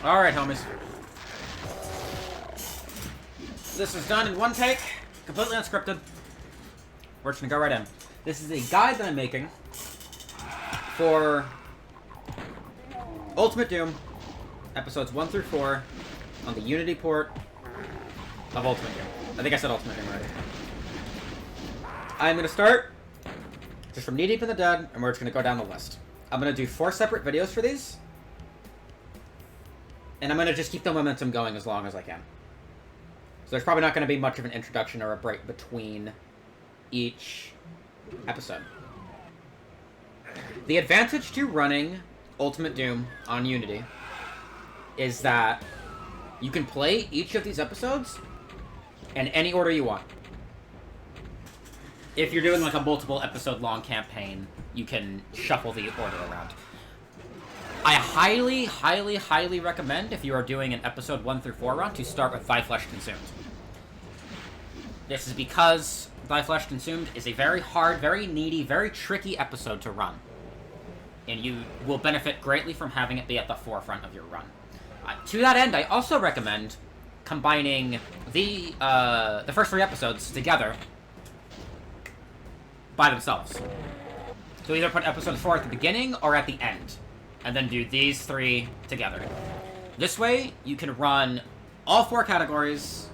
Alright, homies. This is done in one take, completely unscripted. We're just gonna go right in. This is a guide that I'm making for Ultimate Doom, episodes 1 through 4, on the Unity port of Ultimate Doom. I think I said Ultimate Doom already. I'm gonna start just from Knee Deep in the Dead, and we're just gonna go down the list. I'm gonna do 4 separate videos for these, and I'm gonna just keep the momentum going as long as I can. So there's probably not gonna be much of an introduction or a break between each episode. The advantage to running Ultimate Doom on Unity is that you can play each of these episodes in any order you want. If you're doing like a multiple episode long campaign, you can shuffle the order around. I highly, highly, highly recommend, if you are doing an episode 1 through 4 run, to start with Thy Flesh Consumed. This is because Thy Flesh Consumed is a very hard, very needy, very tricky episode to run. And you will benefit greatly from having it be at the forefront of your run. To that end, I also recommend combining the first 3 episodes together by themselves. So either put episode 4 at the beginning or at the end, and then do these 3 together. This way, you can run all 4 categories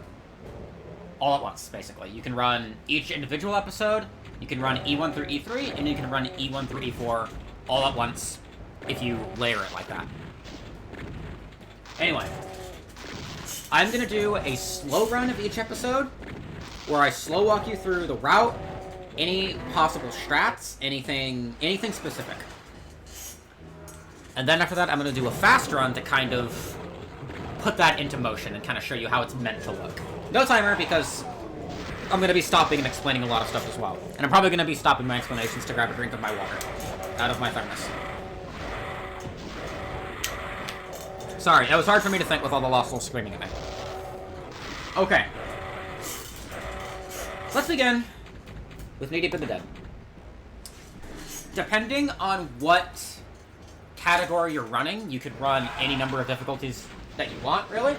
all at once, basically. You can run each individual episode, you can run E1 through E3, and you can run E1 through E4 all at once if you layer it like that. Anyway, I'm gonna do a slow run of each episode, where I slow walk you through the route, any possible strats, anything specific. And then after that, I'm gonna do a fast run to kind of put that into motion and kind of show you how it's meant to look. No timer, because I'm gonna be stopping and explaining a lot of stuff as well. And I'm probably gonna be stopping my explanations to grab a drink of my water out of my thermos. Sorry, it was hard for me to think with all the Lost Souls screaming at me. Okay. Let's begin with Knee Deep in the Dead. Depending on what category you're running, you could run any number of difficulties that you want, really.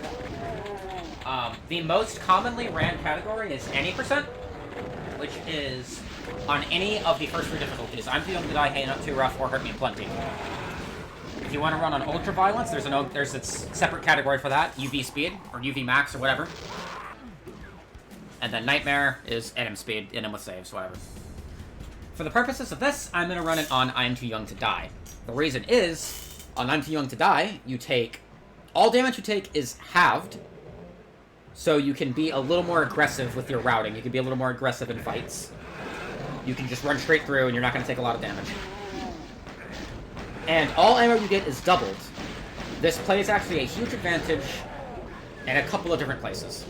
The most commonly ran category is any %, which is on any of the first 3 difficulties. I'm too young to die, hey, not too rough, or hurt me plenty. If you want to run on Ultra Violence, there's a separate category for that, UV Speed, or UV Max, or whatever. And then Nightmare is NM Speed, NM with saves, whatever. For the purposes of this, I'm going to run it on I'm Too Young to Die. The reason is, on I'm Too Young to Die, all damage you take is halved, so you can be a little more aggressive with your routing. You can be a little more aggressive in fights. You can just run straight through, and you're not going to take a lot of damage. And all ammo you get is doubled. This plays actually a huge advantage in a couple of different places,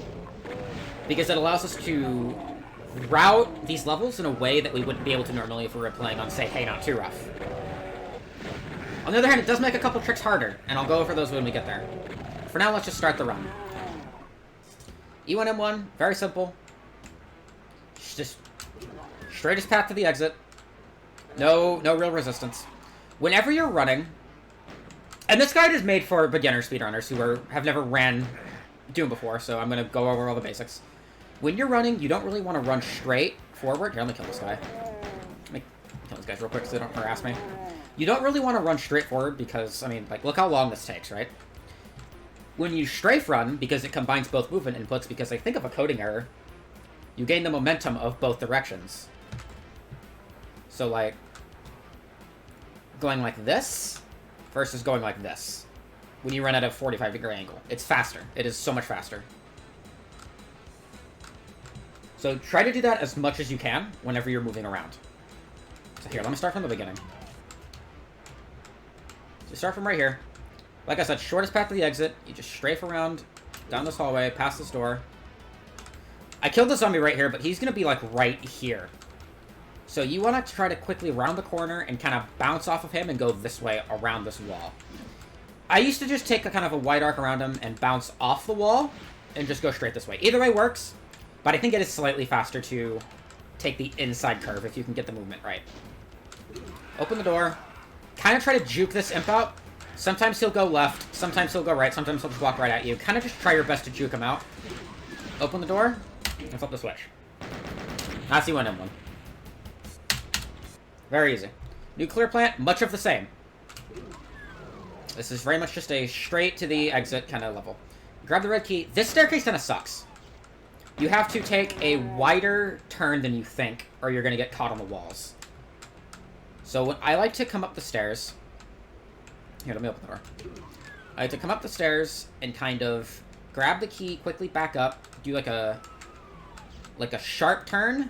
because it allows us to route these levels in a way that we wouldn't be able to normally if we were playing on, say, Hey Not Too Rough. On the other hand, it does make a couple tricks harder, and I'll go over those when we get there. For now, let's just start the run. E1M1, very simple. Just straightest path to the exit. No real resistance. Whenever you're running, and this guide is made for beginner speedrunners who have never ran Doom before, so I'm going to go over all the basics. When you're running, you don't really want to run straight forward. Here, let me kill this guy. Let me kill these guys real quick so they don't harass me. You don't really want to run straight forward because, I mean, like, look how long this takes, right? When you strafe run, because it combines both movement inputs, because I think of a coding error, you gain the momentum of both directions. So, like, going like this versus going like this. When you run at a 45-degree angle. It's faster. It is so much faster. So try to do that as much as you can whenever you're moving around. So here, let me start from the beginning. So start from right here. Like I said, shortest path to the exit. You just strafe around down this hallway, past this door. I killed the zombie right here, but he's going to be like right here. So you want to try to quickly round the corner and kind of bounce off of him and go this way around this wall. I used to just take a kind of a wide arc around him and bounce off the wall and just go straight this way. Either way works, but I think it is slightly faster to take the inside curve if you can get the movement right. Open the door. Kind of try to juke this imp out Sometimes he'll go left, sometimes he'll go right, sometimes he'll just walk right at you. Kind of just try your best to juke him out. Open the door, and flip the switch. That's the 1M1. Very easy. Nuclear plant, much of the same. This is very much just a straight to the exit kind of level. Grab the red key. This staircase kind of sucks. You have to take a wider turn than you think, or you're going to get caught on the walls. So when I like to come up the stairs... Here, let me open the door. I like to come up the stairs and kind of grab the key, quickly back up, do like a sharp turn,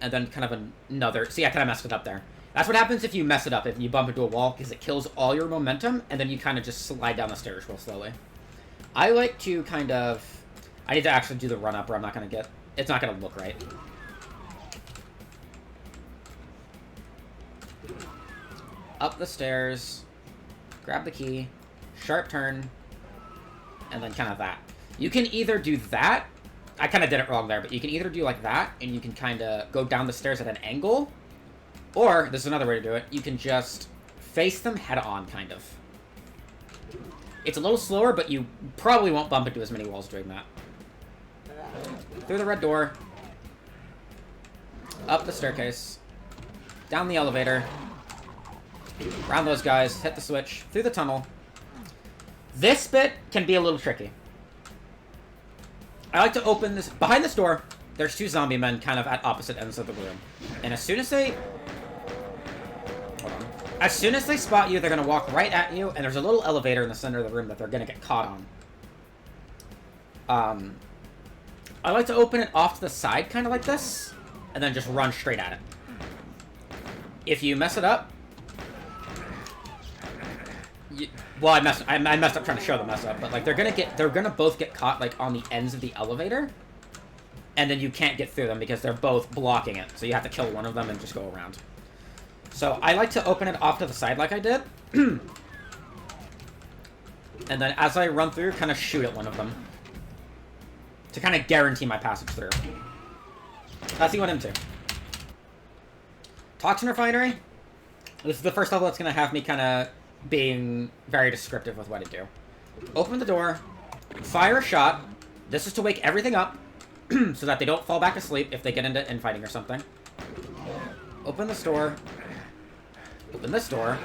and then kind of another... See, I kind of messed it up there. That's what happens if you mess it up, if you bump into a wall, because it kills all your momentum, and then you kind of just slide down the stairs real slowly. I like to kind of... I need to actually do the run-up, or I'm not going to get... It's not going to look right. Up the stairs, grab the key, sharp turn, and then kind of that. You can either do that... I kind of did it wrong there, but you can either do like that, and you can kind of go down the stairs at an angle, or, this is another way to do it, you can just face them head-on, kind of. It's a little slower, but you probably won't bump into as many walls doing that. Through the red door. Up the staircase. Down the elevator. Around those guys. Hit the switch. Through the tunnel. This bit can be a little tricky. I like to open this... Behind this door, there's two zombie men kind of at opposite ends of the room. And as soon as they... Hold on. As soon as they spot you, they're going to walk right at you, and there's a little elevator in the center of the room that they're going to get caught on. I like to open it off to the side, kind of like this, and then just run straight at it. If you mess it up... Well, I messed up trying to show the mess up, but like they're gonna both get caught like on the ends of the elevator, and then you can't get through them because they're both blocking it. So you have to kill one of them and just go around. So I like to open it off to the side like I did, and then as I run through, kind of shoot at one of them to kind of guarantee my passage through. That's the 1M2. Toxin Refinery. This is the first level that's gonna have me kind of being very descriptive with what I do. Open the door, fire a shot. This is to wake everything up so that they don't fall back asleep if they get into infighting or something. Open this door. Open this door.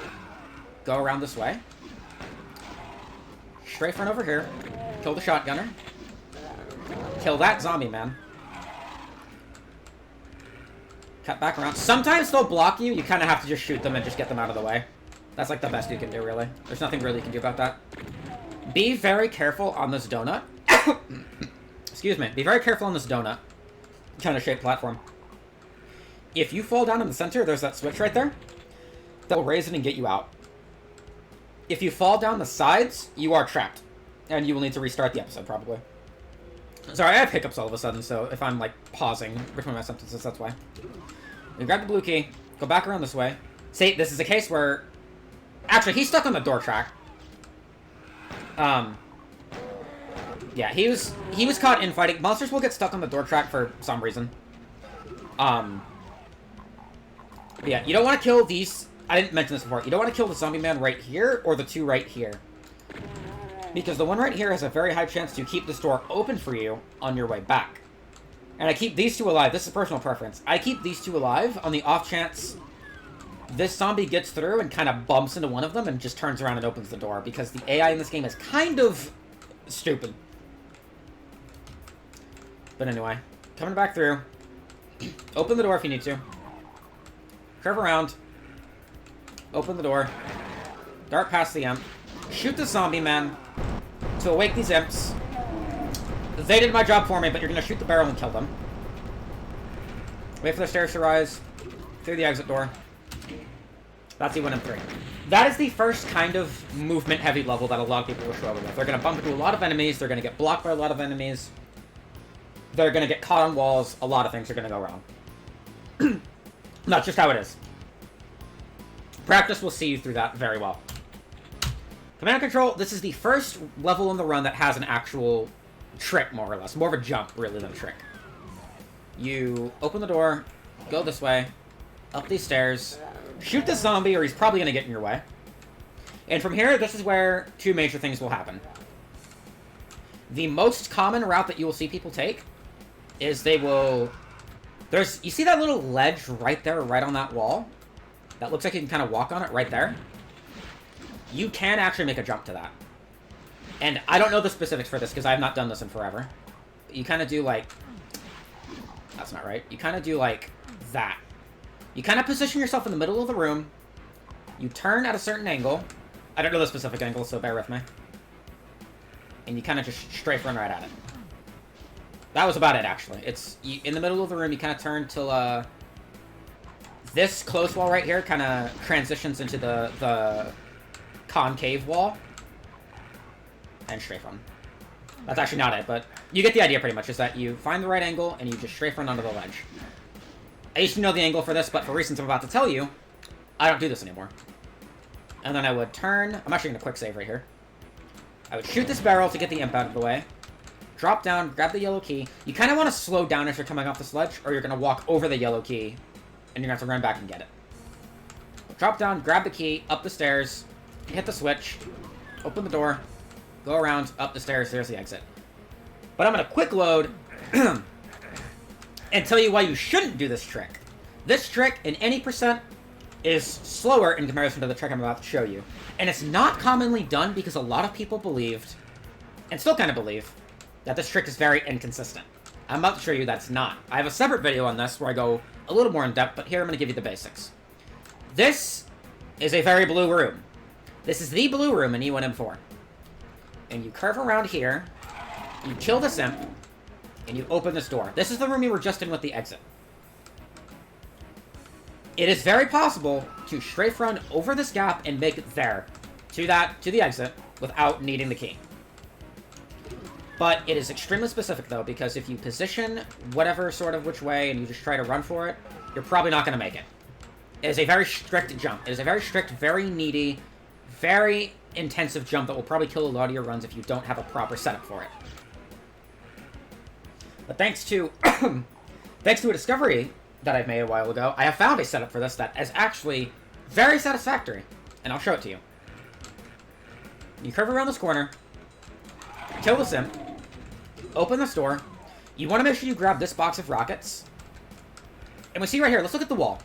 Go around this way. Straight front over here. Kill the shotgunner. Kill that zombie man. Cut back around. Sometimes they'll block you. You kind of have to just shoot them and just get them out of the way. That's like the best you can do, really. There's nothing really you can do about that. Be very careful on this donut. Excuse me. Be very careful on this donut kind of shaped platform. If you fall down in the center, there's that switch right there. That will raise it and get you out. If you fall down the sides, you are trapped. And you will need to restart the episode, probably. Sorry, I have hiccups all of a sudden, so if I'm, like, pausing between my sentences, that's why. You grab the blue key. Go back around this way. See, this is a case where... Actually, he's stuck on the door track. Yeah, he was caught infighting. Monsters will get stuck on the door track for some reason. Yeah, you don't want to kill these... I didn't mention this before. You don't want to kill the zombie man right here, or the two right here. Because the one right here has a very high chance to keep this door open for you on your way back. And I keep these two alive. This is personal preference. I keep these two alive on the off chance this zombie gets through and kind of bumps into one of them and just turns around and opens the door. Because the AI in this game is kind of stupid. But anyway, coming back through. Open the door if you need to. Curve around. Open the door. Dart past the imp. Shoot the zombie man to awake these imps. They did my job for me, but you're going to shoot the barrel and kill them. Wait for the stairs to rise. Through the exit door. That's the 1M3. That is the first kind of movement-heavy level that a lot of people will struggle with. They're going to bump into a lot of enemies. They're going to get blocked by a lot of enemies. They're going to get caught on walls. A lot of things are going to go wrong. That's just how it is. Practice will see you through that very well. Command and Control, this is the first level in the run that has an actual trick, more or less. More of a jump, really, than a trick. You open the door, go this way, up these stairs, shoot the zombie, or he's probably going to get in your way. And from here, this is where two major things will happen. The most common route that you will see people take is they will... You see that little ledge right there, right on that wall? That looks like you can kind of walk on it right there. You can actually make a jump to that. And I don't know the specifics for this because I have not done this in forever. But you kind of do like... That's not right. You kind of do like that. You kind of position yourself in the middle of the room. You turn at a certain angle. I don't know the specific angle, so bear with me. And you kind of just strafe run right at it. That was about it, actually. It's in the middle of the room, you kind of turn till, this close wall right here kind of transitions into the concave wall. And strafe run. That's actually not it, but you get the idea pretty much, is that you find the right angle and you just strafe run onto the ledge. I used to know the angle for this, but for reasons I'm about to tell you, I don't do this anymore. And then I would turn... I'm actually going to quick save right here. I would shoot this barrel to get the imp out of the way. Drop down, grab the yellow key. You kind of want to slow down as you're coming off the sledge, or you're going to walk over the yellow key, and you're going to have to run back and get it. Drop down, grab the key, up the stairs, hit the switch, open the door, go around, up the stairs, there's the exit. But I'm going to quick load and tell you why you shouldn't do this trick. This trick, in any percent, is slower in comparison to the trick I'm about to show you. And it's not commonly done because a lot of people believed, and still kind of believe, that this trick is very inconsistent. I'm about to show you that's not. I have a separate video on this where I go a little more in depth, but here I'm going to give you the basics. This is a very blue room. This is the blue room in E1M4. And you curve around here, you kill this imp, and you open this door. This is the room you were just in with the exit. It is very possible to strafe run over this gap and make it there, to the exit, without needing the key. But it is extremely specific, though, because if you position whatever sort of which way and you just try to run for it, you're probably not going to make it. It is a very strict jump. It is a very strict, very needy, very intensive jump that will probably kill a lot of your runs if you don't have a proper setup for it. But thanks to thanks to a discovery that I've made a while ago, I have found a setup for this that is actually very satisfactory. And I'll show it to you. You curve around this corner, kill the imp, open this door. You want to make sure you grab this box of rockets. And we see right here, let's look at the wall.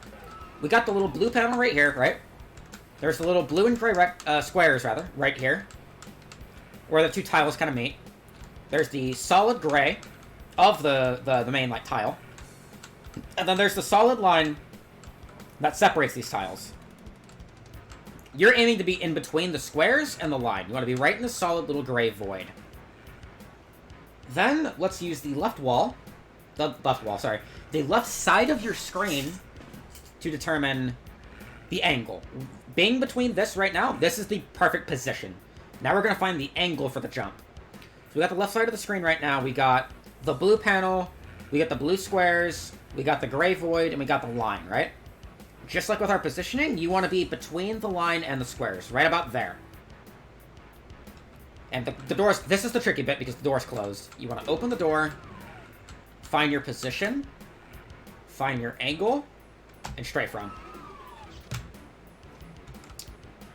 We got the little blue panel right here, right? There's the little blue and gray squares, rather, right here. Where the two tiles kind of meet. There's the solid gray of the main, like, tile. And then there's the solid line that separates these tiles. You're aiming to be in between the squares and the line. You want to be right in the solid little gray void. Then, let's use the left wall. The left side of your screen to determine the angle. Being between this right now, this is the perfect position. Now we're going to find the angle for the jump. So we got the left side of the screen right now. We got the blue panel. We got the blue squares. We got the gray void. And we got the line, right? Just like with our positioning, you want to be between the line and the squares. Right about there. And the doors... This is the tricky bit because the door's closed. You want to open the door. Find your position. Find your angle. And strafe run.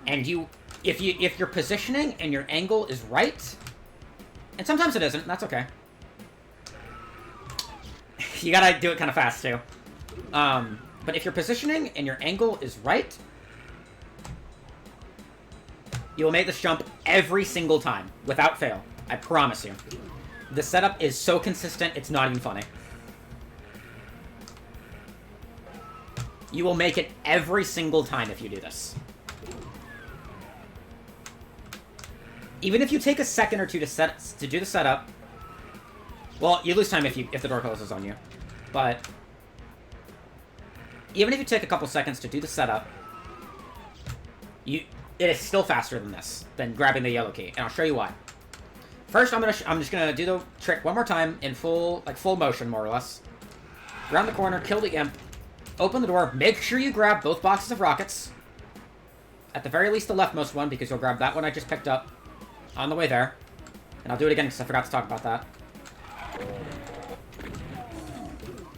And if your positioning and your angle is right, and sometimes it isn't, that's okay. You gotta do it kind of fast, too. But if your positioning and your angle is right, you will make this jump every single time, without fail. I promise you. The setup is so consistent, it's not even funny. You will make it every single time if you do this. Even if you take a second or two to do the setup, well, you lose time if the door closes on you. But even if you take a couple seconds to do the setup, it is still faster than grabbing the yellow key, and I'll show you why. First, I'm just gonna do the trick one more time in full motion, more or less. Round the corner, kill the imp, open the door. Make sure you grab both boxes of rockets. At the very least, the leftmost one, because you'll grab that one I just picked up on the way there. And I'll do it again because I forgot to talk about that.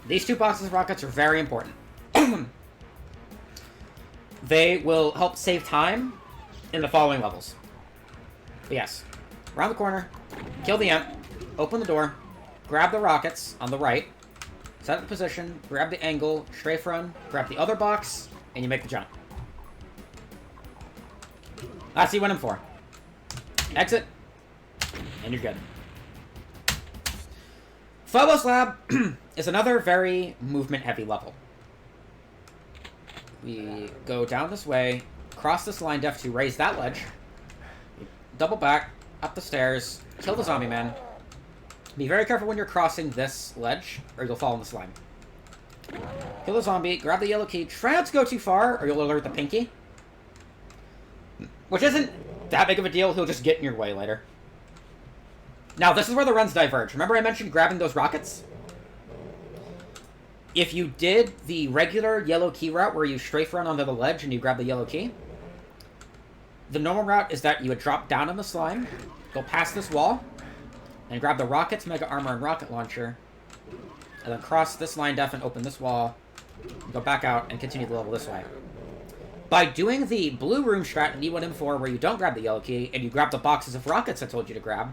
These two boxes of rockets are very important. They will help save time in the following levels. But yes. Around the corner, kill the imp, open the door, grab the rockets on the right, set up the position, grab the angle, strafe run, grab the other box, and you make the jump. That's E1M4. Exit, and you're good. Phobos Lab is another very movement-heavy level. We go down this way, cross this line def to raise that ledge, double back, up the stairs, kill the zombie man. Be very careful when you're crossing this ledge, or you'll fall in the slime. Kill the zombie, grab the yellow key, try not to go too far, or you'll alert the pinky. Which isn't that big of a deal, he'll just get in your way later. Now, this is where the runs diverge. Remember I mentioned grabbing those rockets? If you did the regular yellow key route where you strafe run onto the ledge and you grab the yellow key, the normal route is that you would drop down in the slime, go past this wall, and grab the rockets, mega armor, and rocket launcher, and then cross this line def and open this wall, go back out, and continue the level this way. By doing the blue room strat in E1M4 where you don't grab the yellow key, and you grab the boxes of rockets I told you to grab,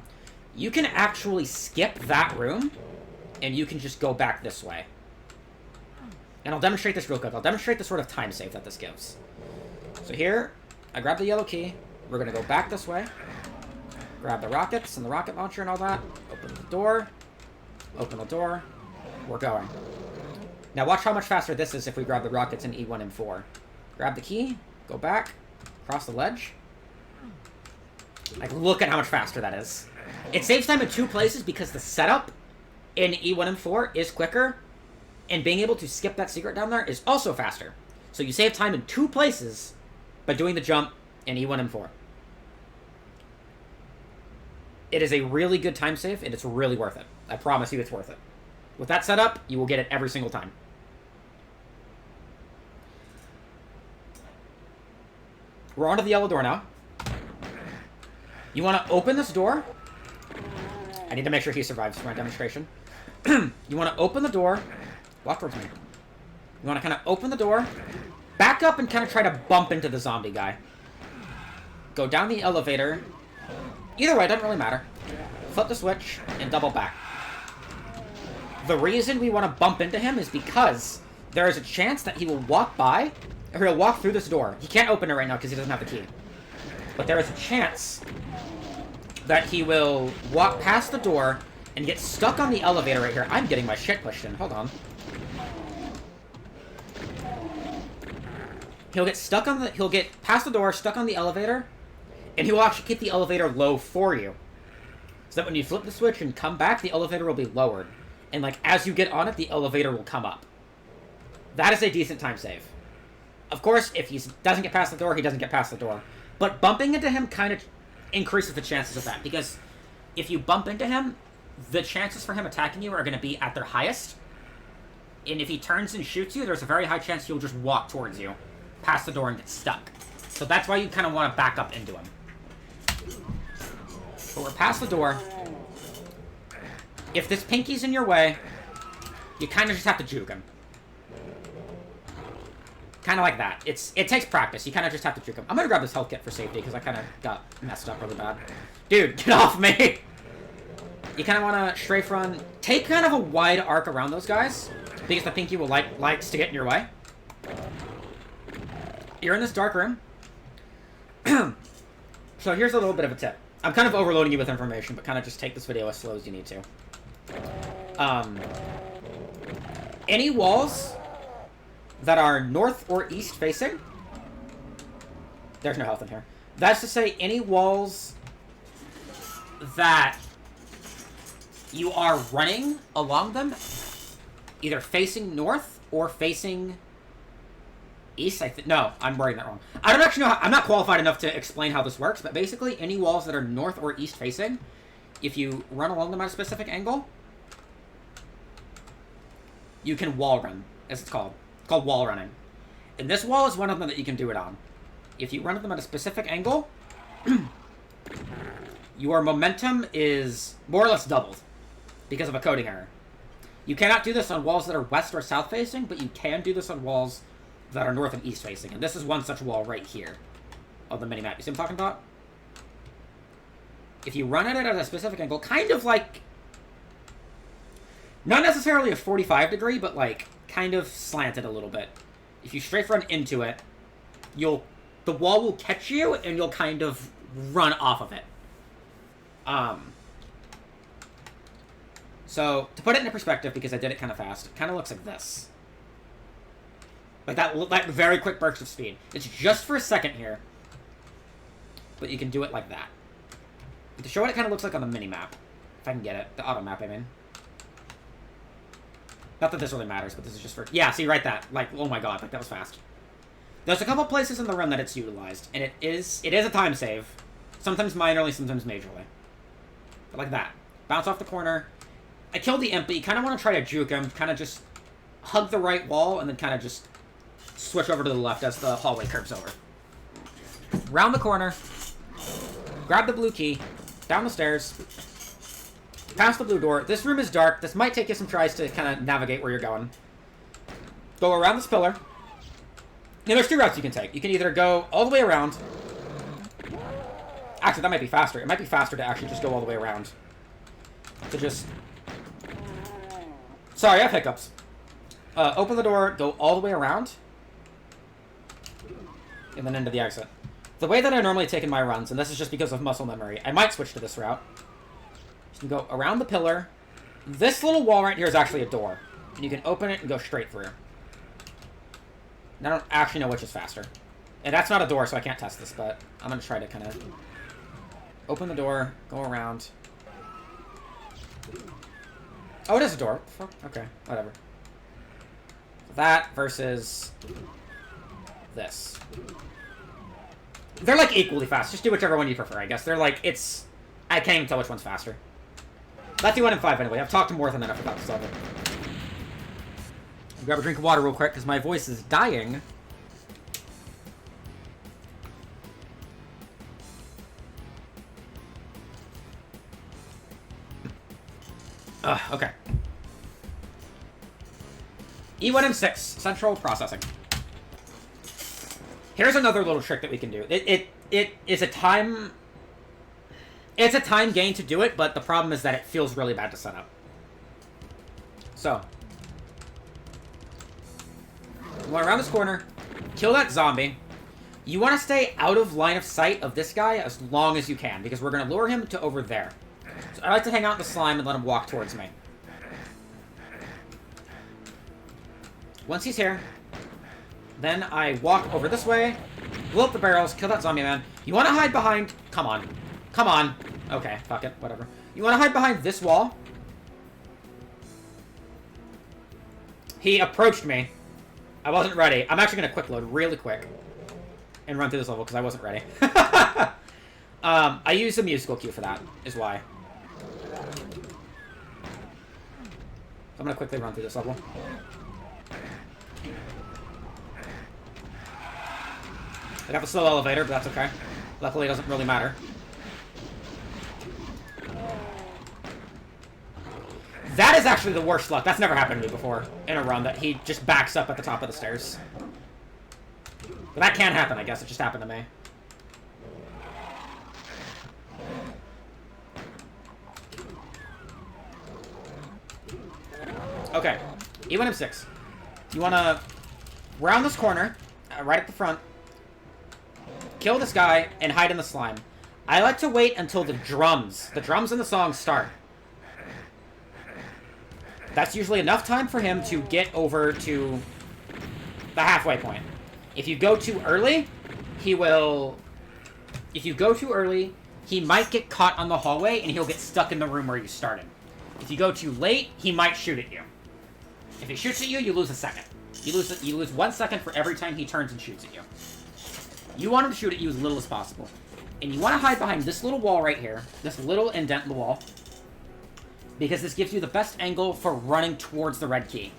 you can actually skip that room, and you can just go back this way. And I'll demonstrate this real quick. I'll demonstrate the sort of time save that this gives. So here, I grab the yellow key. We're going to go back this way. Grab the rockets and the rocket launcher and all that. Open the door. Open the door. We're going. Now watch how much faster this is if we grab the rockets in E1M4. Grab the key. Go back. Cross the ledge. Like, look at how much faster that is. It saves time in two places because the setup in E1M4 is quicker, and being able to skip that secret down there is also faster. So you save time in two places by doing the jump in E1M4. It is a really good time save, and it's really worth it. I promise you it's worth it. With that setup, you will get it every single time. We're onto the yellow door now. You want to open this door. I need to make sure he survives for my demonstration. You want to open the door. Walk towards me. You want to kind of open the door. Back up and kind of try to bump into the zombie guy. Go down the elevator. Either way, it doesn't really matter. Flip the switch and double back. The reason we want to bump into him is because there is a chance that he will walk by, or he'll walk through this door. He can't open it right now because he doesn't have the key. But there is a chance that he will walk past the door and get stuck on the elevator right here. I'm getting my shit pushed in. Hold on. He'll get past the door, stuck on the elevator, and he will actually keep the elevator low for you. So that when you flip the switch and come back, the elevator will be lowered. And, like, as you get on it, the elevator will come up. That is a decent time save. Of course, if he doesn't get past the door, he doesn't get past the door. But bumping into him kind of increases the chances of that, because if you bump into him, the chances for him attacking you are going to be at their highest. And if he turns and shoots you, there's a very high chance he'll just walk towards you, past the door, and get stuck. So that's why you kind of want to back up into him. But we're past the door. If this pinky's in your way, you kind of just have to juke him. Kind of like that. It takes practice. You kind of just have to juke him. I'm going to grab this health kit for safety, because I kind of got messed up really bad. Dude, get off me! You kind of want to strafe run. Take kind of a wide arc around those guys, because the pinky will likes to get in your way. You're in this dark room. So here's a little bit of a tip. I'm kind of overloading you with information, but kind of just take this video as slow as you need to. Any walls that are north or east facing, there's no health in here. That's to say, any walls that you are running along them, either facing north or facing east. No, I'm wording that wrong. I don't actually know I'm not qualified enough to explain how this works, but basically, any walls that are north or east facing, if you run along them at a specific angle, you can wall run, as it's called. It's called wall running. And this wall is one of them that you can do it on. If you run them at a specific angle, your momentum is more or less doubled because of a coding error. You cannot do this on walls that are west or south facing, but you can do this on walls that are north and east facing. And this is one such wall right here. of the mini-map. You see what I'm talking about? If you run at it at a specific angle, kind of like... Not necessarily a 45 degree, but like kind of slanted a little bit. If you strafe run into it, the wall will catch you and you'll kind of run off of it. So to put it into perspective, because I did it kind of fast, it kind of looks like this. Like that very quick burst of speed. It's just for a second here, but you can do it like that. And to show what it kind of looks like on the mini-map, if I can get it, the auto map, I mean. Not that this really matters, but this is just for... Yeah, see, right that. Like, oh my god, like, that was fast. There's a couple places in the run that it's utilized, and it is a time save. Sometimes minorly, sometimes majorly. But like that. Bounce off the corner. I killed the imp, but you kind of want to try to juke him, kind of just hug the right wall, and then kind of just switch over to the left as the hallway curves over. Round the corner. Grab the blue key. Down the stairs. Past the blue door. This room is dark. This might take you some tries to kind of navigate where you're going. Go around this pillar. Now, there's two routes you can take. You can either go all the way around. Actually, that might be faster. It might be faster to actually just go all the way around. To just... Sorry, I have hiccups. Open the door, go all the way around. And then into the exit. The way that I normally take in my runs, and this is just because of muscle memory, I might switch to this route. You can go around the pillar. This little wall right here is actually a door. And you can open it and go straight through. And I don't actually know which is faster. And that's not a door, so I can't test this, but I'm going to try to kind of open the door, go around. Oh, it is a door. Okay, whatever. That versus this. They're, like, equally fast. Just do whichever one you prefer, I guess. They're, like, it's... I can't even tell which one's faster. Let's do 1 in 5 anyway. I've talked more than enough about this level. Grab a drink of water real quick, because my voice is dying. Okay. E1M6, Central Processing. Here's another little trick that we can do. It is a time... It's a time gain to do it, but the problem is that it feels really bad to set up. So. You want around this corner, kill that zombie. You want to stay out of line of sight of this guy as long as you can, because we're going to lure him to over there. So I like to hang out in the slime and let him walk towards me. Once he's here, then I walk over this way, blow up the barrels, kill that zombie man. You want to hide behind... Come on. Come on. Okay, fuck it. Whatever. You want to hide behind this wall? He approached me. I wasn't ready. I'm actually going to quick load really quick and run through this level because I wasn't ready. I use a musical cue for that, is why. So I'm going to quickly run through this level. I got the slow elevator, but that's okay. Luckily, it doesn't really matter. That is actually the worst luck. That's never happened to me before in a run, that he just backs up at the top of the stairs. But that can happen, I guess. It just happened to me. Okay. E1M6. You want to round this corner, right at the front, kill this guy, and hide in the slime. I like to wait until the drums in the song start. That's usually enough time for him to get over to the halfway point. If you go too early, he will... If you go too early, he might get caught on the hallway, and he'll get stuck in the room where you started. If you go too late, he might shoot at you. If he shoots at you, you lose a second. You lose 1 second for every time he turns and shoots at you. You want him to shoot at you as little as possible. And you want to hide behind this little wall right here, this little indent in the wall, because this gives you the best angle for running towards the red key.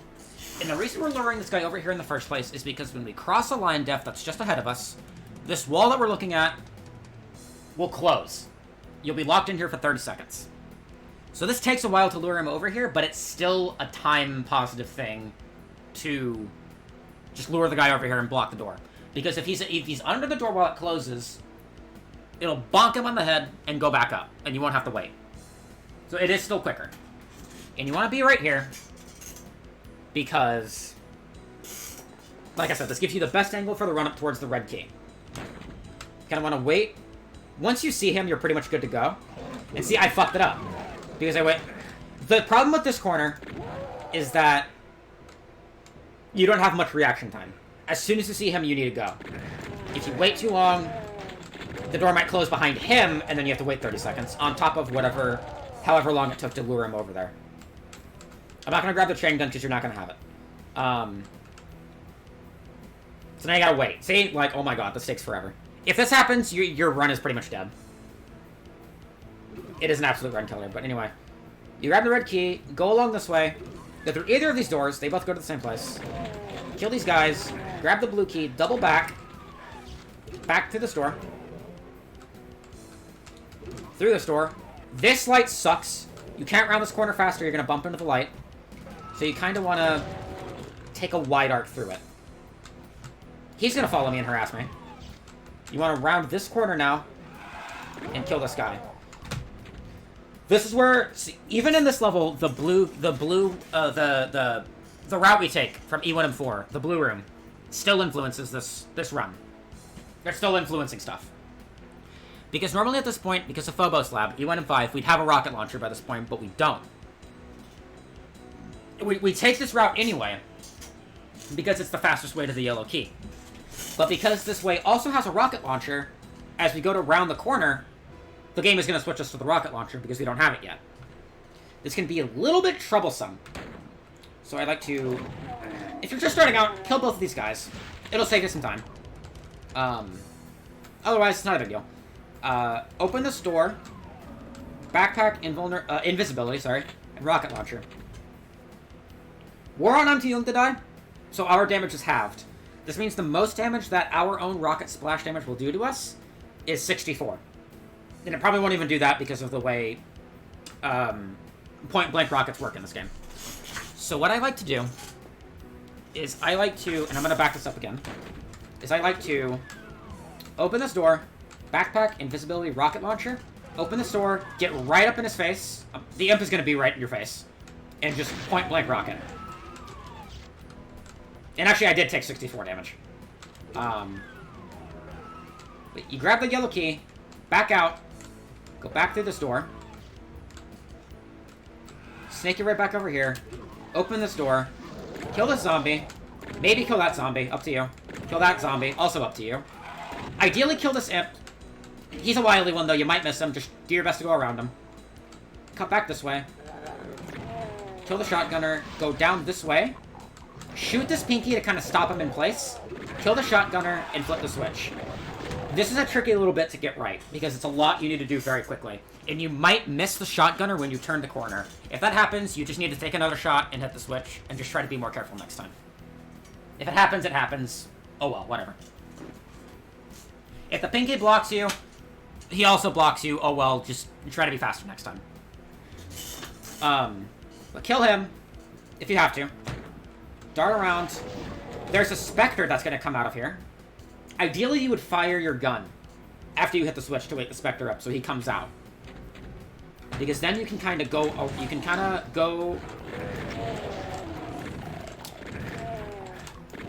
And the reason we're luring this guy over here in the first place is because when we cross a line def that's just ahead of us, this wall that we're looking at will close. You'll be locked in here for 30 seconds. So this takes a while to lure him over here, but it's still a time-positive thing to just lure the guy over here and block the door. Because if he's under the door while it closes, it'll bonk him on the head and go back up, and you won't have to wait. So it is still quicker. And you want to be right here, because, like I said, this gives you the best angle for the run-up towards the red key. You kind of want to wait. Once you see him, you're pretty much good to go. And see, I fucked it up. Because I went... The problem with this corner is that you don't have much reaction time. As soon as you see him, you need to go. If you wait too long, the door might close behind him, and then you have to wait 30 seconds, on top of however long it took to lure him over there. I'm not going to grab the chain gun, because you're not going to have it. So now you gotta wait. See? Like, oh my god, this takes forever. If this happens, your run is pretty much dead. It is an absolute run killer, but anyway. You grab the red key, go along this way, go through either of these doors, they both go to the same place. Kill these guys, grab the blue key, double back through the store. Through this door. This light sucks. You can't round this corner faster, you're gonna bump into the light. So you kind of want to take a wide arc through it. He's gonna follow me and harass me. You want to round this corner now and kill this guy. This is where, see, even in this level, the route we take from E1 and 4, the blue room, still influences this run. They're still influencing stuff. Because normally at this point, because of Phobos Lab, E1 and 5, we'd have a rocket launcher by this point, but we don't. We take this route anyway, because it's the fastest way to the yellow key. But because this way also has a rocket launcher, as we go to round the corner, the game is going to switch us to the rocket launcher because we don't have it yet. This can be a little bit troublesome. So I'd like to, if you're just starting out, kill both of these guys. It'll save you some time. Otherwise, it's not a big deal. Open this door. Backpack, invisibility, sorry. And rocket launcher. We're on Until to die, so our damage is halved. This means the most damage that our own rocket splash damage will do to us is 64. And it probably won't even do that because of the way point-blank rockets work in this game. So what I like to do is I like to, and I'm going to back this up again, is I like to open this door, backpack, invisibility, rocket launcher, open this door, get right up in his face. The imp is going to be right in your face. And just point-blank rocket. And actually, I did take 64 damage. But you grab the yellow key, back out, go back through this door, snake it right back over here, open this door, kill this zombie, maybe kill that zombie, up to you. Kill that zombie, also up to you. Ideally, kill this imp. He's a wily one, though. You might miss him. Just do your best to go around him. Cut back this way. Kill the shotgunner. Go down this way. Shoot this pinky to kind of stop him in place. Kill the shotgunner and flip the switch. This is a tricky little bit to get right, because it's a lot you need to do very quickly. And you might miss the shotgunner when you turn the corner. If that happens, you just need to take another shot and hit the switch, and just try to be more careful next time. If it happens, it happens. Oh well, whatever. If the pinky blocks you, he also blocks you. Oh well, just try to be faster next time. But kill him, if you have to. Dart around. There's a Spectre that's going to come out of here. Ideally, you would fire your gun after you hit the switch to wake the Spectre up so he comes out. Because then you can kind of go... You can kind of go...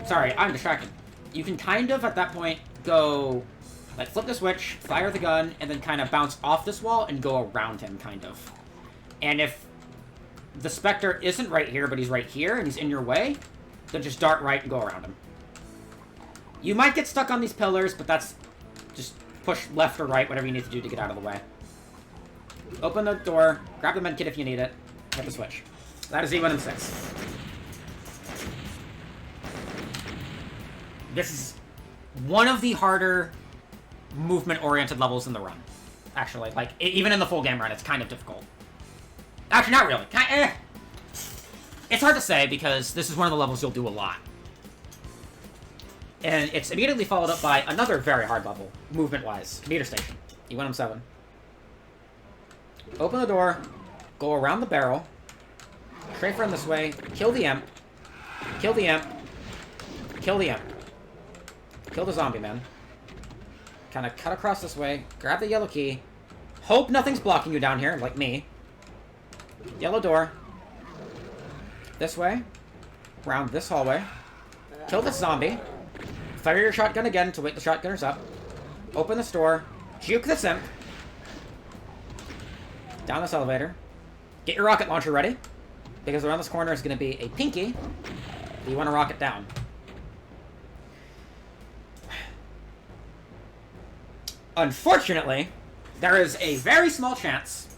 Sorry, I'm distracted. You can kind of, at that point, go... Like, flip the switch, fire the gun, and then kind of bounce off this wall and go around him, kind of. And if the Spectre isn't right here, but he's right here, and he's in your way, then just dart right and go around him. You might get stuck on these pillars, but that's... Just push left or right, whatever you need to do to get out of the way. Open the door, grab the medkit if you need it, hit the switch. That is E1 and 6. This is one of the harder movement-oriented levels in the run. Actually, like, even in the full game run, it's kind of difficult. Actually, not really. It's hard to say, because this is one of the levels you'll do a lot. And it's immediately followed up by another very hard level, movement-wise. Commuter Station. E1 and 7. Open the door, go around the barrel, strafe run this way, kill the imp, kill the imp, kill the imp, kill Kill the zombie, man. Kind of cut across this way. Grab the yellow key. Hope nothing's blocking you down here, like me. Yellow door. This way. Round this hallway. Kill this zombie. Fire your shotgun again to wake the shotgunners up. Open this door. Juke this imp. Down this elevator. Get your rocket launcher ready. Because around this corner is going to be a pinky that you want to rocket down. Unfortunately, there is a very small chance,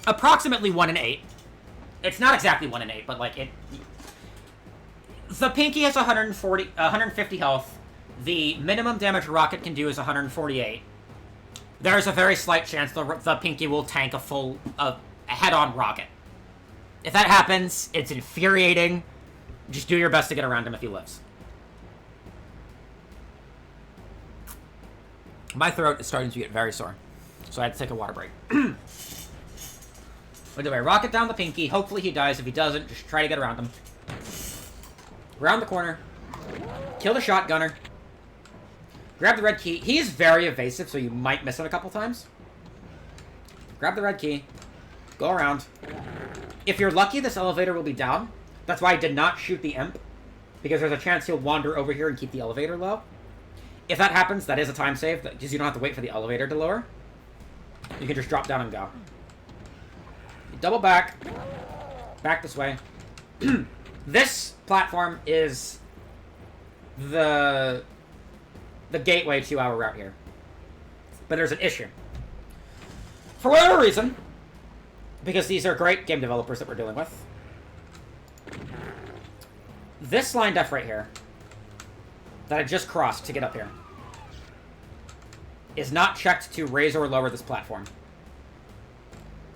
approximately 1 in 8. It's not exactly 1 in 8, but like it. The pinky has 150 health. The minimum damage a rocket can do is 148. There's a very slight chance the pinky will tank a head-on rocket. If that happens, it's infuriating. Just do your best to get around him if he lives. My throat is starting to get very sore, so I had to take a water break. Anyway, rocket down the pinky. Hopefully he dies. If he doesn't, just try to get around him. Round the corner. Kill the shotgunner. Grab the red key. He is very evasive, so you might miss it a couple times. Grab the red key. Go around. If you're lucky, this elevator will be down. That's why I did not shoot the imp, because there's a chance he'll wander over here and keep the elevator low. If that happens, that is a time save, because you don't have to wait for the elevator to lower. You can just drop down and go. You double back. Back this way. This platform is the gateway to our route here. But there's an issue. For whatever reason, because these are great game developers that we're dealing with, this line def right here, that I just crossed to get up here, is not checked to raise or lower this platform.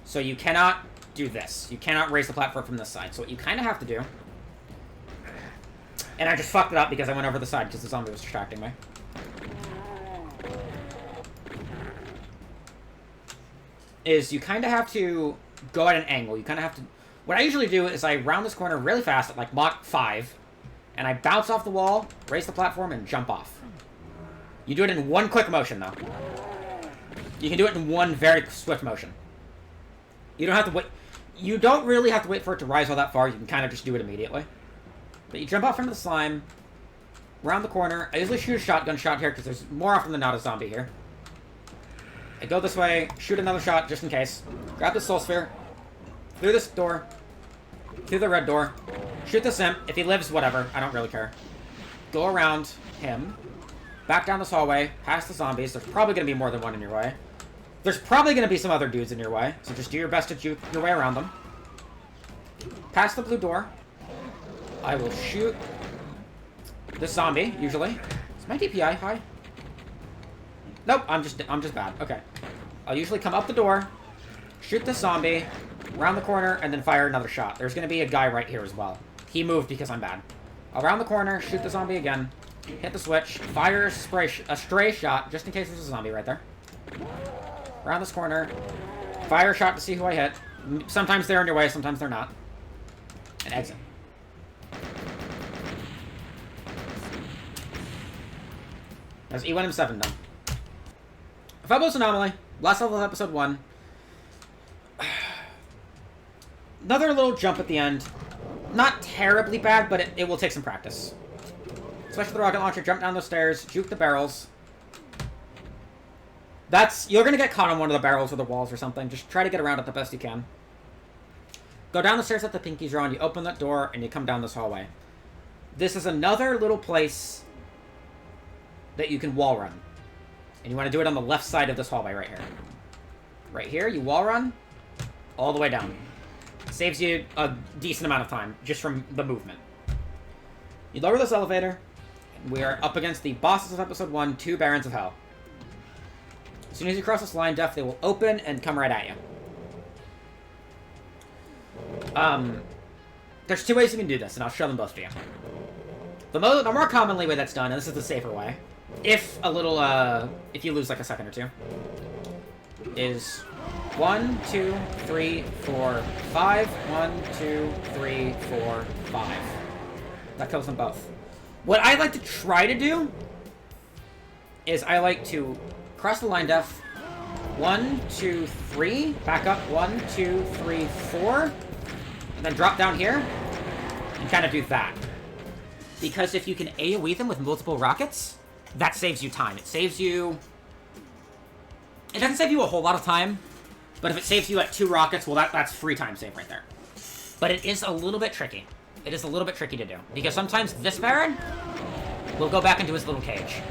So you cannot do this. You cannot raise the platform from this side. So what you kind of have to do, and I just fucked it up because I went over the side because the zombie was distracting me, is you kind of have to go at an angle. You kind of have to... What I usually do is I round this corner really fast at like Mach 5, and I bounce off the wall, raise the platform, and jump off. You do it in one quick motion, though. You can do it in one very swift motion. You don't have to wait... You don't really have to wait for it to rise all that far. You can kind of just do it immediately. But you jump off into the slime, round the corner. I usually shoot a shotgun shot here because there's more often than not a zombie here. I go this way, shoot another shot just in case. Grab the soul sphere. Through this door. Through the red door. Shoot this imp. If he lives, whatever. I don't really care. Go around him. Back down this hallway. Past the zombies. There's probably going to be more than one in your way. There's probably going to be some other dudes in your way. So just do your best to juke your way around them. Past the blue door. I will shoot this zombie, usually. Is my DPI high? Nope, I'm just bad. Okay. I'll usually come up the door, shoot this zombie, around the corner, and then fire another shot. There's going to be a guy right here as well. He moved because I'm bad. Around the corner, shoot the zombie again, hit the switch, fire a stray shot, just in case there's a zombie right there. Around this corner, fire a shot to see who I hit. Sometimes they're in your way, sometimes they're not. And exit. That's E1M7 done. Phobos Anomaly. Last level of episode 1. Another little jump at the end. Not terribly bad, but it will take some practice. Especially the rocket launcher. Jump down those stairs. Juke the barrels. You're going to get caught on one of the barrels or the walls or something. Just try to get around it the best you can. Go down the stairs that the pinkies are on. You open that door, and you come down this hallway. This is another little place that you can wall run. And you want to do it on the left side of this hallway right here. Right here, you wall run all the way down. Saves you a decent amount of time just from the movement. You lower this elevator, and we are up against the bosses of episode 1, 2 Barons of Hell. As soon as you cross this line, Def, they will open and come right at you. There's 2 ways you can do this, and I'll show them both to you. The more commonly way that's done, and this is the safer way, if you lose like a second or two, is 1, 2, 3, 4, 5. 1, 2, 3, 4, 5. That kills them both. What I like to try to do is I like to cross the line def. 1, 2, 3. Back up. 1, 2, 3, 4. And then drop down here. And kind of do that. Because if you can AoE them with multiple rockets, that saves you time. It saves you... It doesn't save you a whole lot of time. But if it saves you like 2 rockets, well, that's free time save right there. But it is a little bit tricky. It is a little bit tricky to do. Because sometimes this Baron will go back into his little cage.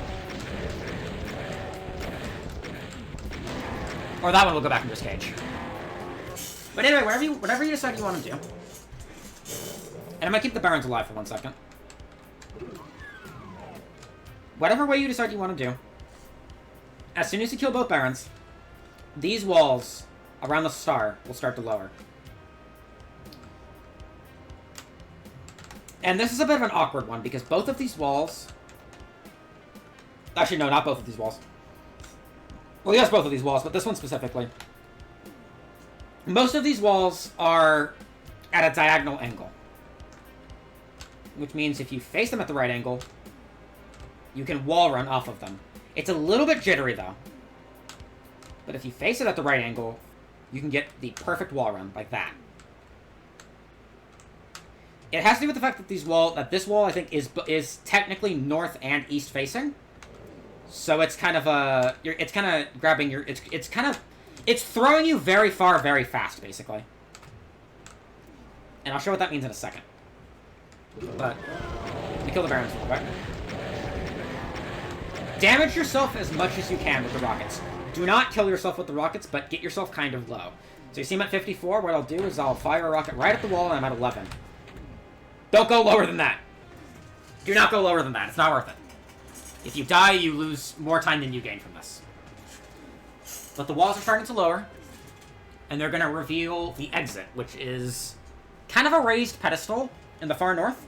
Or that one will go back into his cage. But anyway, whatever you decide you want to do. And I'm going to keep the Barons alive for 1 second. Whatever way you decide you want to do. As soon as you kill both Barons, these walls around the star will start to lower. And this is a bit of an awkward one, because both of these walls... Actually, no, not both of these walls. Well, yes, both of these walls, but this one specifically. Most of these walls are at a diagonal angle. Which means if you face them at the right angle, you can wall run off of them. It's a little bit jittery, though. But if you face it at the right angle, you can get the perfect wall run, like that. It has to do with the fact that this wall, I think, is technically north and east facing. So it's kind of it's kind of grabbing your, it's throwing you very far, very fast, basically. And I'll show what that means in a second. But, we kill the Barons real quick. Damage yourself as much as you can with the rockets. Do not kill yourself with the rockets, but get yourself kind of low. So you see I'm at 54, what I'll do is I'll fire a rocket right at the wall and I'm at 11. Don't go lower than that. Do not go lower than that, it's not worth it. If you die, you lose more time than you gain from this. But the walls are starting to lower, and they're going to reveal the exit, which is kind of a raised pedestal in the far north,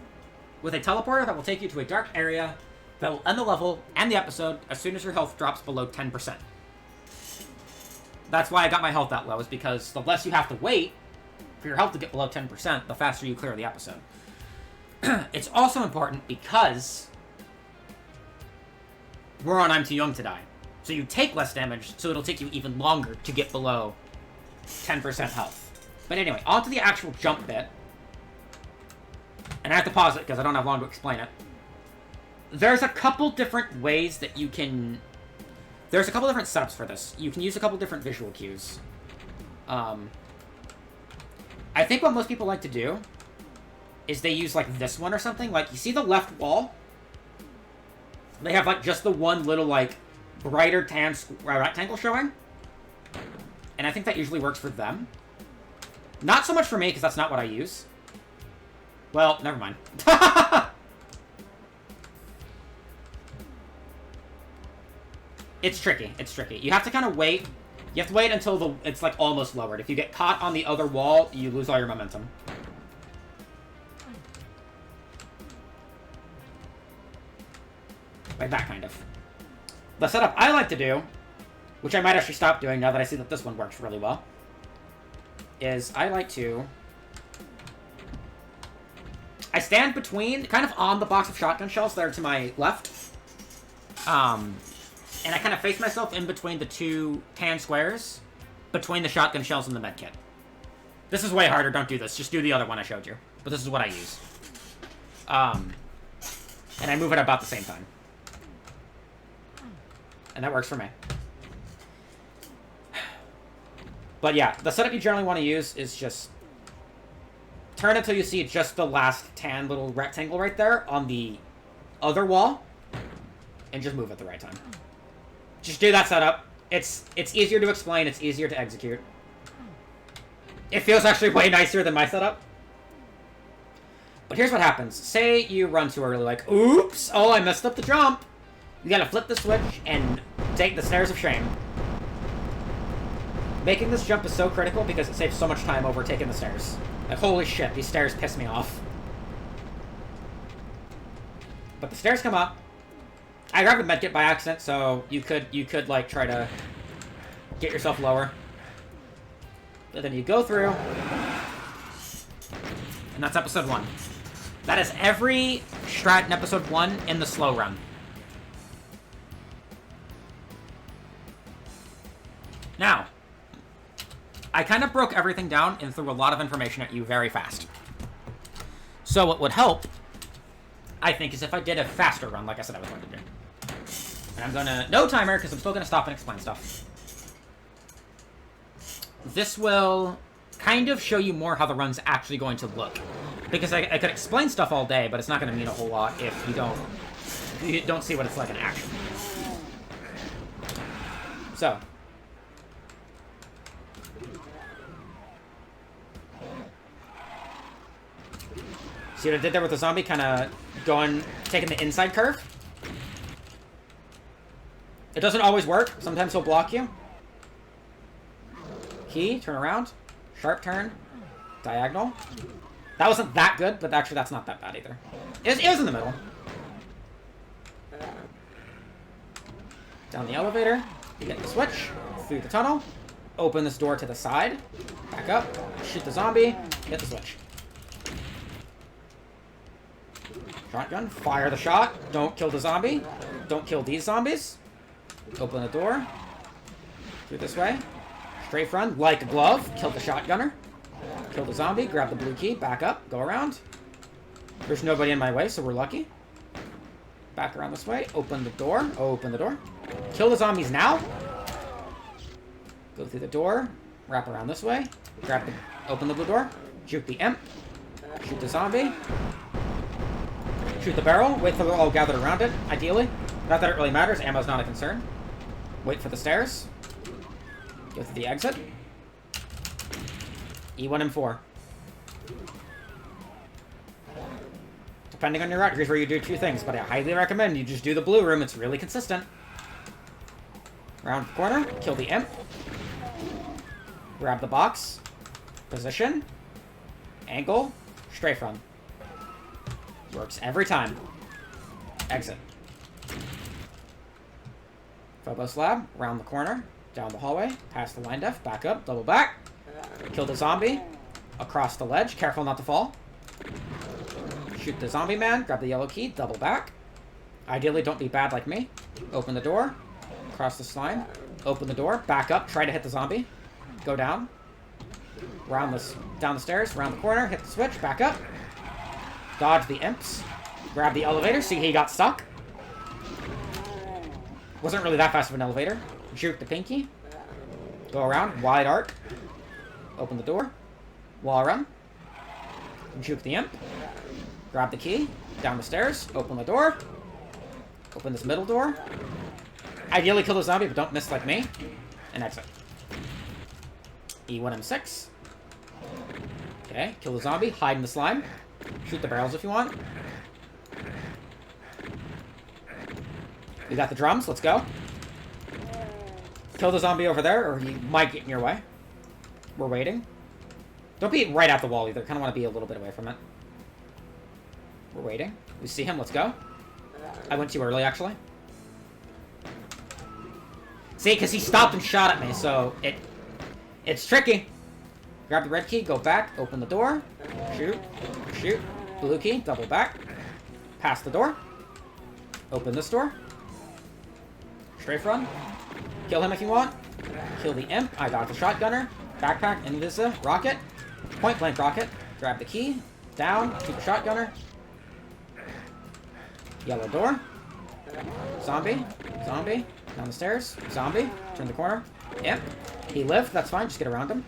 with a teleporter that will take you to a dark area that will end the level and the episode as soon as your health drops below 10%. That's why I got my health that low, is because the less you have to wait for your health to get below 10%, the faster you clear the episode. It's also important because we're on I'm Too Young to Die. So you take less damage, so it'll take you even longer to get below 10% health. But anyway, on to the actual jump bit. And I have to pause it because I don't have long to explain it. There's a couple different ways that you can... There's a couple different setups for this. You can use a couple different visual cues. I think what most people like to do is they use, like, this one or something. Like, you see the left wall? They have, like, just the one little, like, brighter tan rectangle showing. And I think that usually works for them. Not so much for me, because that's not what I use. Well, never mind. It's tricky. It's tricky. You have to kind of wait. You have to wait until it's, like, almost lowered. If you get caught on the other wall, you lose all your momentum. Like that, kind of. The setup I like to do, which I might actually stop doing now that I see that this one works really well, is I like to... I stand between, kind of on the box of shotgun shells that are to my left. And I kind of face myself in between the 2 tan squares, between the shotgun shells and the medkit. This is way harder, don't do this. Just do the other one I showed you. But this is what I use. And I move at about the same time. And that works for me. But yeah, the setup you generally want to use is just turn until you see just the last tan little rectangle right there on the other wall, and just move at the right time. Just do that setup. It's easier to explain, it's easier to execute. It feels actually way nicer than my setup. But here's what happens. Say you run too early, like, oops, oh, I messed up the jump. You gotta flip the switch and take the stairs of shame. Making this jump is so critical because it saves so much time over taking the stairs. Like, holy shit, these stairs piss me off. But the stairs come up. I grabbed a medkit by accident, so you could like try to get yourself lower. But then you go through, and that's episode 1. That is every strat in episode 1 in the slow run. I kind of broke everything down and threw a lot of information at you very fast. So what would help, I think, is if I did a faster run, like I said I was going to do. And I'm gonna... No timer, because I'm still going to stop and explain stuff. This will kind of show you more how the run's actually going to look. Because I could explain stuff all day, but it's not going to mean a whole lot if you don't see what it's like in action. So. See what I did there with the zombie? Kind of taking the inside curve. It doesn't always work. Sometimes he'll block you. Key, turn around. Sharp turn. Diagonal. That wasn't that good, but actually that's not that bad either. It was in the middle. Down the elevator. You get the switch. Through the tunnel. Open this door to the side. Back up. Shoot the zombie. Hit the switch. Shotgun. Fire the shot. Don't kill the zombie. Don't kill these zombies. Open the door. Through this way. Strafe run. Like a glove. Kill the shotgunner. Kill the zombie. Grab the blue key. Back up. Go around. There's nobody in my way, so we're lucky. Back around this way. Open the door. Open the door. Kill the zombies now. Go through the door. Wrap around this way. Open the blue door. Shoot the imp. Shoot the zombie. Shoot the barrel. Wait till they're all gathered around it, ideally. Not that it really matters. Ammo's not a concern. Wait for the stairs. Go through the exit. E1 M4. Depending on your route, here's where you do two things, but I highly recommend you just do the blue room. It's really consistent. Round the corner. Kill the imp. Grab the box. Position. Angle. Strafe run. Works every time. Exit. Phobos Lab. Round the corner. Down the hallway. Past the line def. Back up. Double back. Kill the zombie. Across the ledge. Careful not to fall. Shoot the zombie man. Grab the yellow key. Double back. Ideally, don't be bad like me. Open the door. Cross the slime. Open the door. Back up. Try to hit the zombie. Go down. Down the stairs. Round the corner. Hit the switch. Back up. Dodge the imps. Grab the elevator. See, he got stuck. Wasn't really that fast of an elevator. Juke the pinky. Go around. Wide arc. Open the door. Wall run. Juke the imp. Grab the key. Down the stairs. Open the door. Open this middle door. Ideally kill the zombie, but don't miss like me. And exit. E1 M6. Okay, kill the zombie. Hide in the slime. Shoot the barrels if you want. We got the drums. Let's go. Kill the zombie over there, or he might get in your way. We're waiting. Don't be right at the wall either. Kind of want to be a little bit away from it. We're waiting. We see him. Let's go. I went too early, actually. See, because he stopped and shot at me, so it's tricky. Grab the red key, go back, open the door, shoot, shoot, blue key, double back, pass the door, open this door, strafe run, kill him if you want, kill the imp, I got the shotgunner, backpack, invisa, rocket, point blank rocket, grab the key, down, shoot the shotgunner, yellow door, zombie, zombie, down the stairs, zombie, turn the corner, imp, he lived, that's fine, just get around him.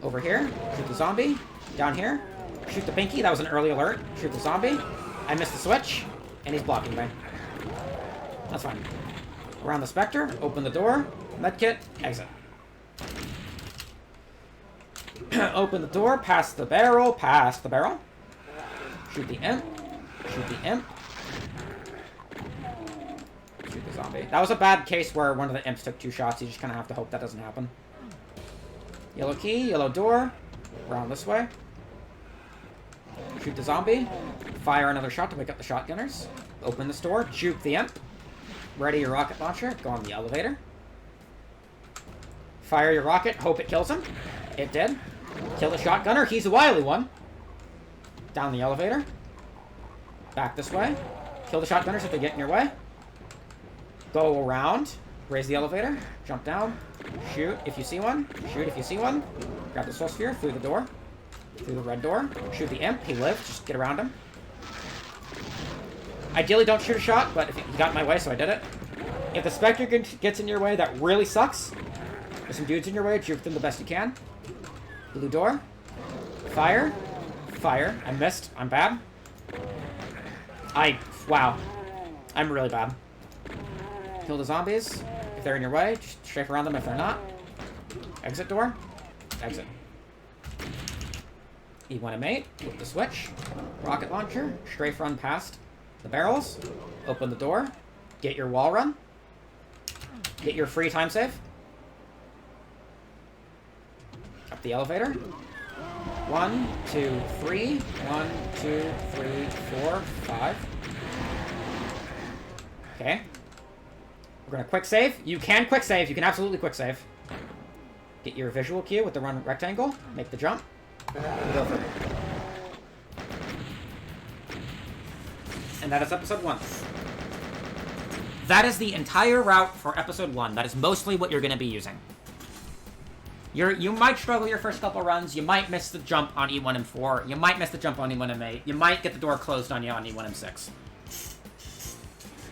Over here, shoot the zombie. Down here, shoot the pinky. That was an early alert. Shoot the zombie. I missed the switch, and he's blocking me. That's fine. Around the specter, open the door. Medkit, exit. Open the door, past the barrel, past the barrel. Shoot the imp. Shoot the imp. Shoot the zombie. That was a bad case where one of the imps took 2 shots. You just kind of have to hope that doesn't happen. Yellow key, yellow door. Around this way. Shoot the zombie. Fire another shot to wake up the shotgunners. Open this door. Juke the imp. Ready your rocket launcher. Go on the elevator. Fire your rocket. Hope it kills him. It did. Kill the shotgunner. He's a wily one. Down the elevator. Back this way. Kill the shotgunners if they get in your way. Go around. Raise the elevator. Jump down. Shoot if you see one. Shoot if you see one. Grab the soul sphere through the door. Through the red door. Shoot the imp. He lived. Just get around him. Ideally, don't shoot a shot, but if he got in my way, so I did it. If the Spectre gets in your way, that really sucks. There's some dudes in your way. Juke them the best you can. Blue door. Fire. Fire. I missed. I'm bad. Wow. I'm really bad. Kill the zombies. If they're in your way, just strafe around them if they're not. Exit door. Exit. E1M8. Flip the switch. Rocket launcher. Strafe run past the barrels. Open the door. Get your wall run. Get your free time save. Up the elevator. 1, 2, 3. 1, 2, 3, 4, 5. Okay. We're gonna quick save. You can quick save. You can absolutely quick save. Get your visual cue with the run rectangle. Make the jump. Go for it. And that is episode 1. That is the entire route for episode 1. That is mostly what you're going to be using. You might struggle your first couple runs. You might miss the jump on E1M4. You might miss the jump on E1M8. You might get the door closed on you on E1M6.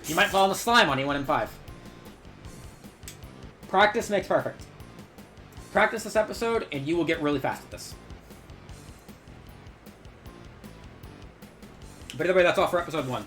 You might fall in the slime on E1M5. Practice makes perfect. Practice this episode, and you will get really fast at this. But either way, that's all for episode 1.